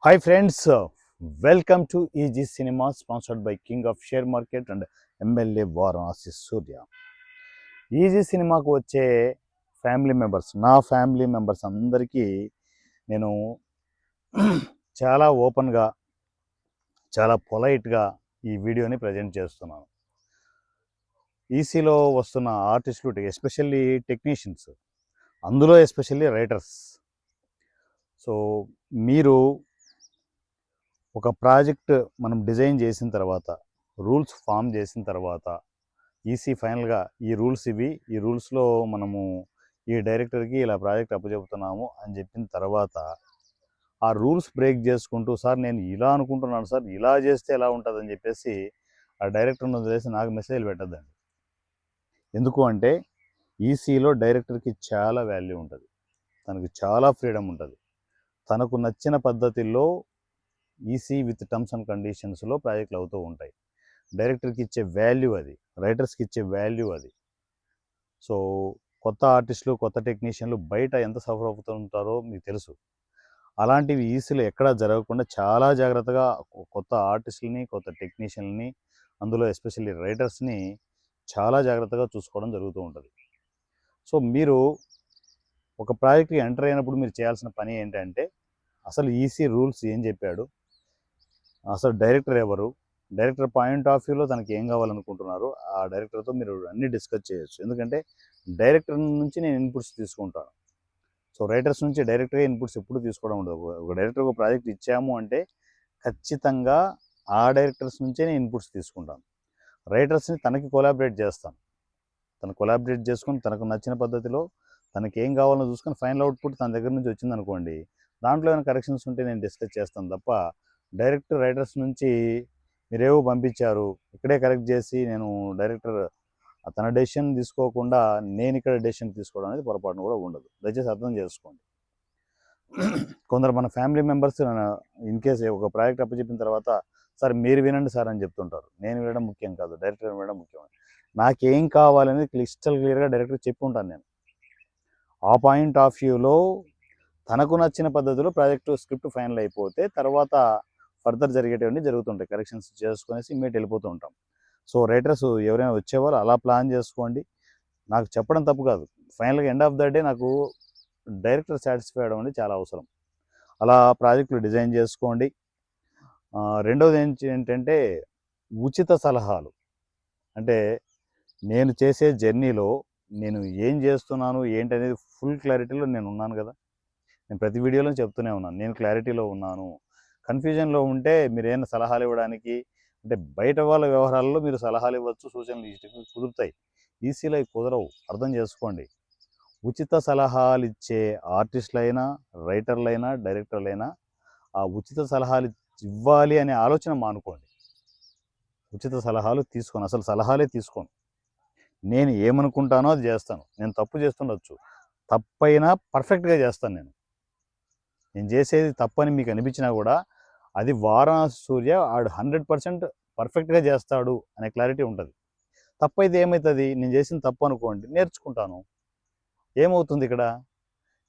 Hi friends, welcome to EG Cinema sponsored by King of Share Market and MLA Varanasi Surya. Easy సినిమాకు వచ్చే నా family members అందరికీ నేను చాలా ఓపెన్గా చాలా పొలైట్గా ఈ వీడియోని ప్రజెంట్ చేస్తున్నాను. ఈసీలో వస్తున్న ఆర్టిస్టులు ఎస్పెషల్లీ టెక్నీషియన్స్, అందులో ఎస్పెషల్లీ రైటర్స్. సో మీరు ఒక ప్రాజెక్ట్ మనం డిజైన్ చేసిన తర్వాత, రూల్స్ ఫామ్ చేసిన తర్వాత, ఈసీ ఫైనల్గా ఈ రూల్స్ ఇవి, ఈ రూల్స్లో మనము ఈ డైరెక్టర్కి ఇలా ప్రాజెక్ట్ అప్పచెబుతున్నాము అని చెప్పిన తర్వాత ఆ రూల్స్ బ్రేక్ చేసుకుంటూ, సార్ నేను ఇలా అనుకుంటున్నాను సార్, ఇలా చేస్తే ఎలా ఉంటుందని చెప్పేసి ఆ డైరెక్టర్ని వదిలేసి నాకు మెసేజ్లు పెట్టద్దండి. ఎందుకు అంటే ఈసీలో డైరెక్టర్కి చాలా వాల్యూ ఉంటుంది, తనకి చాలా ఫ్రీడమ్ ఉంటుంది. తనకు నచ్చిన పద్ధతిలో ఈసీ విత్ టర్మ్స్ అండ్ కండిషన్స్లో ప్రాజెక్టులు అవుతూ ఉంటాయి. డైరెక్టర్కి ఇచ్చే వాల్యూ అది, రైటర్స్కి ఇచ్చే వాల్యూ అది. సో కొత్త ఆర్టిస్టులు, కొత్త టెక్నీషియన్లు బయట ఎంత సఫర్ అవుతుంటారో మీకు తెలుసు. అలాంటివి ఈసీలో ఎక్కడా జరగకుండా చాలా జాగ్రత్తగా కొత్త ఆర్టిస్టులని, కొత్త టెక్నీషియన్ని, అందులో ఎస్పెషల్లీ రైటర్స్ని చాలా జాగ్రత్తగా చూసుకోవడం జరుగుతూ ఉంటుంది. సో మీరు ఒక ప్రాజెక్ట్కి ఎంటర్ అయినప్పుడు మీరు చేయాల్సిన పని ఏంటంటే, అసలు ఈసీ రూల్స్ ఏం చెప్పాడు, అసలు డైరెక్టర్ ఎవరు, డైరెక్టర్ పాయింట్ ఆఫ్ వ్యూలో తనకి ఏం కావాలనుకుంటున్నారు, ఆ డైరెక్టర్తో మీరు అన్నీ డిస్కస్ చేయొచ్చు. ఎందుకంటే డైరెక్టర్ నుంచి నేను ఇన్పుట్స్ తీసుకుంటాను. సో రైటర్స్ నుంచి డైరెక్ట్గా ఇన్పుట్స్ ఎప్పుడు తీసుకోవడం ఉండదు. ఒక డైరెక్టర్ ఒక ప్రాజెక్ట్ ఇచ్చాము అంటే ఖచ్చితంగా ఆ డైరెక్టర్స్ నుంచే నేను ఇన్పుట్స్ తీసుకుంటాను. రైటర్స్ని తనకి కొలాబరేట్ చేస్తాను. తను కొలాబరేట్ చేసుకుని తనకు నచ్చిన పద్ధతిలో తనకి ఏం కావాలో చూసుకొని ఫైనల్ అవుట్పుట్ తన దగ్గర నుంచి వచ్చిందనుకోండి, దాంట్లో ఏమైనా కరెక్షన్స్ ఉంటే నేను డిస్కస్ చేస్తాను తప్ప డైరెక్టర్ రైటర్స్ నుంచి మీరేవో పంపించారు ఇక్కడే కరెక్ట్ చేసి నేను డైరెక్టర్ తన డెసిషన్ తీసుకోకుండా నేను ఇక్కడ డెసిషన్ తీసుకోవడం అనేది పొరపాటును కూడా ఉండదు. దయచేసి అర్థం చేసుకోండి. కొందరు మన ఫ్యామిలీ మెంబర్స్ ఇన్ కేస్ ఒక ప్రాజెక్ట్ అప్పచెప్పిన తర్వాత, సార్ మీరు వినండి సార్ అని చెప్తుంటారు. నేను వినడం ముఖ్యం కాదు, డైరెక్టర్ వినడం ముఖ్యం. నాకేం కావాలనేది క్లిస్టల్ క్లియర్గా డైరెక్టర్ చెప్పి ఉంటాను నేను. ఆ పాయింట్ ఆఫ్ వ్యూలో తనకు నచ్చిన పద్ధతిలో ప్రాజెక్టు స్క్రిప్ట్ ఫైనల్ అయిపోతే తర్వాత ఫర్దర్ జరిగేటివన్నీ జరుగుతుంటాయి. కరెక్షన్స్ చేసుకునేసి ఇమ్మీడియట్ వెళ్ళిపోతూ ఉంటాం. సో రైటర్స్ ఎవరైనా వచ్చేవారు అలా ప్లాన్ చేసుకోండి. నాకు చెప్పడం తప్పు కాదు. ఫైనల్గా ఎండ్ ఆఫ్ ద డే నాకు డైరెక్టర్ సాటిస్ఫై అవ్వడం అనేది చాలా అవసరం. అలా ప్రాజెక్టులు డిజైన్ చేసుకోండి. రెండవది ఏంటంటే ఉచిత సలహాలు. అంటే నేను చేసే జర్నీలో నేను ఏం చేస్తున్నాను ఏంటనేది ఫుల్ క్లారిటీలో నేను ఉన్నాను కదా. నేను ప్రతి వీడియోలో చెప్తూనే ఉన్నాను, నేను క్లారిటీలో ఉన్నాను. కన్ఫ్యూజన్లో ఉంటే మీరు ఏమైనా సలహాలు ఇవ్వడానికి, అంటే బయట వాళ్ళ వ్యవహారాల్లో మీరు సలహాలు ఇవ్వచ్చు, సూచనలు కుదురుతాయి. ఈసీలో కుదరవు, అర్థం చేసుకోండి. ఉచిత సలహాలు ఇచ్చే ఆర్టిస్టులైనా, రైటర్లైనా, డైరెక్టర్లైనా ఆ ఉచిత సలహాలు ఇవ్వాలి అనే ఆలోచన మానుకోండి. ఉచిత సలహాలు తీసుకోను, అసలు సలహాలే తీసుకోను. నేను ఏమనుకుంటానో అది చేస్తాను. నేను తప్పు చేస్తుండొచ్చు, తప్పైనా పర్ఫెక్ట్గా చేస్తాను. నేను చేసేది తప్పని మీకు అనిపించినా కూడా అది వారణాసి సూర్య ఆడు 100% పర్ఫెక్ట్గా చేస్తాడు అనే క్లారిటీ ఉంటుంది. తప్పైతే ఏమవుతుంది, నేను చేసిన తప్పు అనుకోండి, నేర్చుకుంటాను. ఏమవుతుంది ఇక్కడ,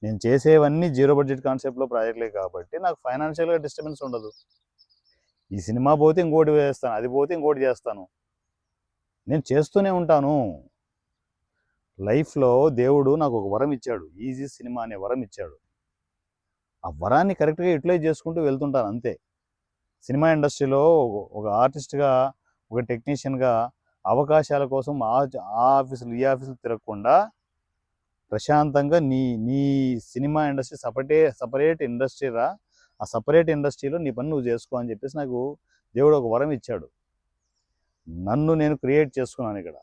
నేను చేసేవన్నీ జీరో బడ్జెట్ కాన్సెప్ట్లో ప్రాజెక్టులే కాబట్టి నాకు ఫైనాన్షియల్గా డిస్టర్బెన్స్ ఉండదు. ఈ సినిమా పోతే ఇంకోటి చేస్తాను, అది పోతే ఇంకోటి చేస్తాను, నేను చేస్తూనే ఉంటాను. లైఫ్లో దేవుడు నాకు ఒక వరం ఇచ్చాడు, ఈజీ సినిమా అనే వరం ఇచ్చాడు. ఆ వరాన్ని కరెక్ట్గా యూటిలైజ్ చేసుకుంటూ వెళ్తుంటాను అంతే. సినిమా ఇండస్ట్రీలో ఒక ఆర్టిస్ట్గా, ఒక టెక్నీషియన్గా అవకాశాల కోసం ఆ ఆఫీసులు ఈ ఆఫీసులు తిరగకుండా ప్రశాంతంగా నీ నీ సినిమా ఇండస్ట్రీ సపరేట్ ఇండస్ట్రీ రా, ఆ సపరేట్ ఇండస్ట్రీలో నీ పని నువ్వు చేసుకో అని చెప్పేసి నాకు దేవుడు ఒక వరం ఇచ్చాడు. నన్ను నేను క్రియేట్ చేసుకున్నాను ఇక్కడ.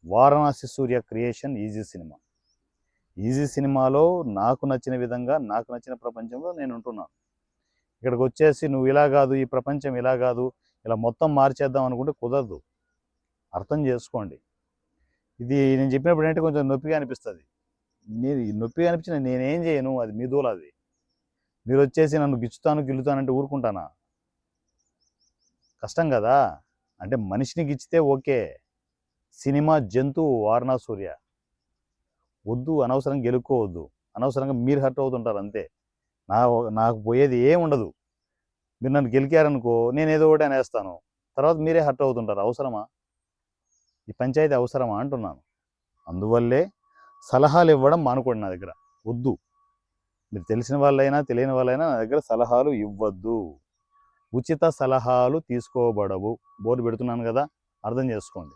వారణాసి సూర్య క్రియేషన్ ఈజీ సినిమా. ఈజీ సినిమాలో నాకు నచ్చిన విధంగా, నాకు నచ్చిన ప్రపంచంలో నేను ఉంటున్నాను. ఇక్కడికి వచ్చేసి నువ్వు ఇలా కాదు, ఈ ప్రపంచం ఇలా కాదు, ఇలా మొత్తం మార్చేద్దాం అనుకుంటే కుదరదు. అర్థం చేసుకోండి. ఇది నేను చెప్పినప్పుడు ఏంటంటే కొంచెం నొప్పిగా అనిపిస్తుంది. మీరు నొప్పిగా అనిపించిన నేనేం చేయను, అది మీ దూలది. మీరు వచ్చేసి నన్ను గిల్లుతానంటే ఊరుకుంటానా? కష్టం కదా. అంటే మనిషిని గిచ్చితే ఓకే, సినిమా జంతువు వారణా సూర్య వద్దు, అనవసరంగా గెలుక్కోవద్దు, అనవసరంగా మీరు హర్ట్ అవుతుంటారు అంతే. నాకు పోయేది ఏం ఉండదు. మీరు నన్ను గెలికారనుకో నేను ఏదో ఒకటి అనేస్తాను, తర్వాత మీరే హర్ట్ అవుతుంటారు. అవసరమా? ఈ పంచాయతీ అవసరమా అంటున్నాను. అందువల్లే సలహాలు ఇవ్వడం మానుకోండి. నా దగ్గర వద్దు. మీరు తెలిసిన వాళ్ళైనా తెలియని వాళ్ళైనా నా దగ్గర సలహాలు ఇవ్వద్దు. ఉచిత సలహాలు తీసుకోబడవు. బోర్డు పెడుతున్నాను కదా, అర్థం చేసుకోండి.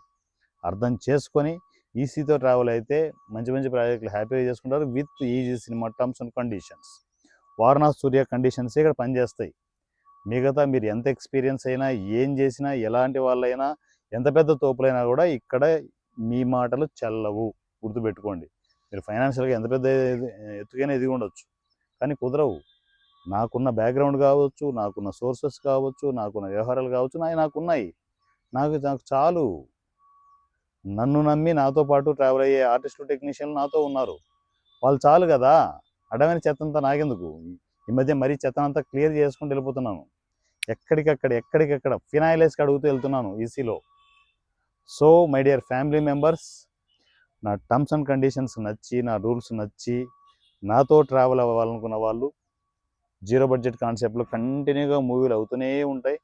అర్థం చేసుకొని ఈసీతో ట్రావెల్ అయితే మంచి మంచి ప్రాజెక్టులు హ్యాపీగా చేసుకుంటారు with easy cinema terms and conditions. Varanasi Surya conditions ఇక్కడ పనిచేస్తాయి. మిగతా మీరు ఎంత ఎక్స్పీరియన్స్ అయినా, ఏం చేసినా, ఎలాంటి వాళ్ళైనా, ఎంత పెద్ద తోపులైనా కూడా ఇక్కడ మీ మాటలు చెల్లవు. గుర్తుపెట్టుకోండి. మీరు ఫైనాన్షియల్గా ఎంత పెద్ద ఎత్తుకైనా ఎదిగి ఉండొచ్చు, కానీ కుదరవు. నాకున్న బ్యాక్గ్రౌండ్ కావచ్చు, నాకున్న సోర్సెస్ కావచ్చు, నాకున్న వ్యవహారాలు కావచ్చు, నాకున్నాయి. నాకు చాలు. నన్ను నమ్మి నాతో పాటు ట్రావెల్ అయ్యే ఆర్టిస్టులు, టెక్నీషియన్లు నాతో ఉన్నారు. వాళ్ళు చాలు కదా. అడమైన చెత్తంతా నాకెందుకు? ఈ మధ్య మరీ చెత్తనంతా క్లియర్ చేసుకుంటూ వెళ్ళిపోతున్నాను. ఎక్కడికక్కడ ఫినాయిల్ వేసి అడుగుతూ వెళ్తున్నాను ఈసీలో. So my dear family members, నా టర్మ్స్ అండ్ కండిషన్స్ నచ్చి, నా రూల్స్ నచ్చి నాతో ట్రావెల్ అవ్వాలనుకున్న వాళ్ళు, జీరో బడ్జెట్ కాన్సెప్ట్లో కంటిన్యూగా మూవీలు అవుతూనే ఉంటాయి.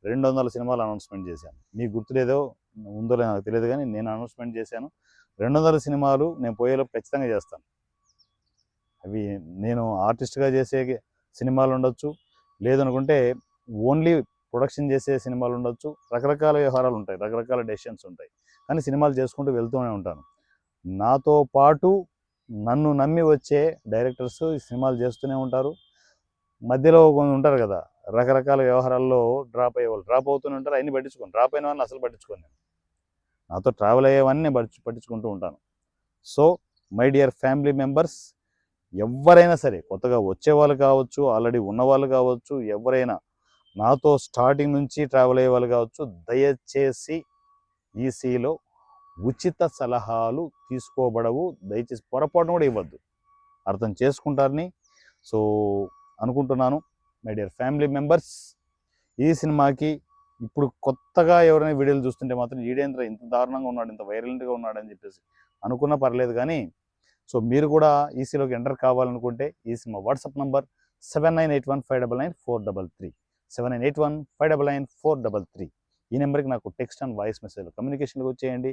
200 సినిమాలు అనౌన్స్మెంట్ చేశాను. మీకు గుర్తులేదో ఉందో నాకు తెలియదు, కానీ నేను అనౌన్స్మెంట్ చేశాను. 200 సినిమాలు నేను పోయేలోపు ఖచ్చితంగా చేస్తాను. అవి నేను ఆర్టిస్ట్గా చేసే సినిమాలు ఉండొచ్చు, లేదనుకుంటే ఓన్లీ ప్రొడక్షన్ చేసే సినిమాలు ఉండొచ్చు. రకరకాల వ్యవహారాలు ఉంటాయి, రకరకాల డెసిషన్స్ ఉంటాయి, కానీ సినిమాలు చేసుకుంటూ వెళ్తూనే ఉంటాను. నాతో పాటు నన్ను నమ్మి వచ్చే డైరెక్టర్స్ ఈ సినిమాలు చేస్తూనే ఉంటారు. మధ్యలో కొంచెం ఉంటారు కదా, రకరకాల వ్యవహారాల్లో డ్రాప్ అయ్యేవాళ్ళు డ్రాప్ అవుతూనే ఉంటారు. అన్ని పట్టించుకోను. డ్రాప్ అయిన వాళ్ళని అసలు పట్టించుకోను. నేను నాతో ట్రావెల్ అయ్యేవన్నీ పట్టించుకుంటూ ఉంటాను. So my dear family members, ఎవరైనా సరే, కొత్తగా వచ్చేవాళ్ళు కావచ్చు, ఆల్రెడీ ఉన్నవాళ్ళు కావచ్చు, ఎవరైనా నాతో స్టార్టింగ్ నుంచి ట్రావెల్ అయ్యే వాళ్ళు కావచ్చు, దయచేసి ఈసీలో ఉచిత సలహాలు తీసుకోబడవు. దయచేసి పొరపాటును కూడా ఇవ్వద్దు. అర్థం చేసుకుంటారని సో అనుకుంటున్నాను. మై డియర్ ఫ్యామిలీ మెంబర్స్, ఈ సినిమాకి ఇప్పుడు కొత్తగా ఎవరైనా వీడియోలు చూస్తుంటే మాత్రం ఈడేంద్ర ఇంత దారుణంగా ఉన్నాడు, ఇంత వైలెంట్గా ఉన్నాడు అని చెప్పేసి అనుకున్నా పర్లేదు. కానీ సో మీరు కూడా ఈసీలోకి ఎంటర్ కావాలనుకుంటే ఈ సినిమా వాట్సాప్ నంబర్ 7981599433 7981599433. ఈ నెంబర్కి నాకు టెక్స్ట్ అండ్ వాయిస్ మెసేజ్ కమ్యూనికేషన్కి వచ్చేయండి.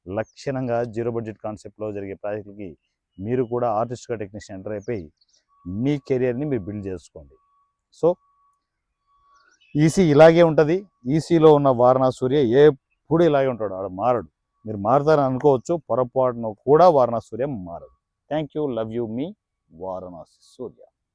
లక్షణంగా జీరో బడ్జెట్ కాన్సెప్ట్లో జరిగే ప్రాజెక్టులకి మీరు కూడా ఆర్టిస్ట్గా టెక్నీషియన్ ఎంటర్ అయిపోయి మీ కెరియర్ని మీరు బిల్డ్ చేసుకోండి. సో ఈసీ ఇలాగే ఉంటుంది. ఈసీలో ఉన్న వారణాసి సూర్య ఎప్పుడు ఇలాగే ఉంటాడు, ఆడ మారడు. మీరు మారుతారని అనుకోవచ్చు, పొరపాటును కూడా వారణాసి సూర్య మారడు. థ్యాంక్ యూ, లవ్ యూ, మీ వారణాసి సూర్య.